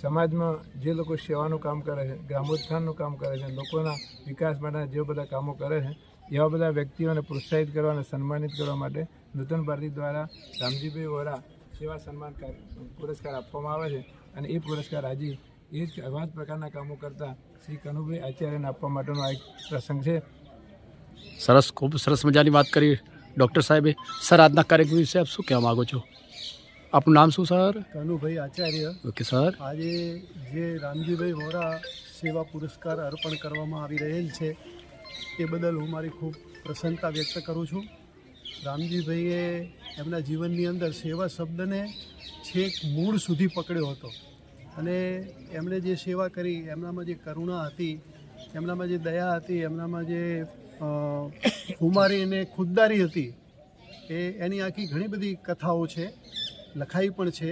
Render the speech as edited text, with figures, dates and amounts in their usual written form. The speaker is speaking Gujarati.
સમાજમાં જે લોકો સેવાનું કામ કરે છે, ગ્રામોત્થાનનું કામ કરે છે, લોકોના વિકાસ માટે જે બધા કામો કરે છે, એવા બધા વ્યક્તિઓને પ્રોત્સાહિત કરવા અને સન્માનિત કરવા માટે નૂતન ભારતી દ્વારા રામજીભાઈ વોરા સેવા સન્માન પુરસ્કાર આપવામાં આવે છે. અને એ પુરસ્કાર આજે એ જ આવા જ પ્રકારના કામો કરતા શ્રી કનુભાઈ આચાર્યને આપવા માટેનો આ એક પ્રસંગ છે. સરસ, ખૂબ સરસ મજાની વાત કરી ડૉક્ટર સાહેબે. સર, આજના કાર્યક્રમ વિશે આપ શું કહેવા માગો છો? આપનું નામ શું sir? Kanubhai Acharya. Okay sir. આજે જે રામજીભાઈ વોરા સેવા પુરસ્કાર અર્પણ કરવામાં આવી રહેલ છે એ બદલ હું મારી ખૂબ પ્રસન્નતા વ્યક્ત કરું છું. રામજીભાઈએ એમના જીવનની અંદર સેવા શબ્દને છેક મૂળ સુધી પકડ્યો હતો અને એમણે જે સેવા કરી, એમનામાં જે કરુણા હતી, એમનામાં જે દયા હતી, એમનામાં જે ખુમારી અને ખુદદારી હતી, એની આખી ઘણી બધી કથાઓ છે, લખાઈ પણ છે.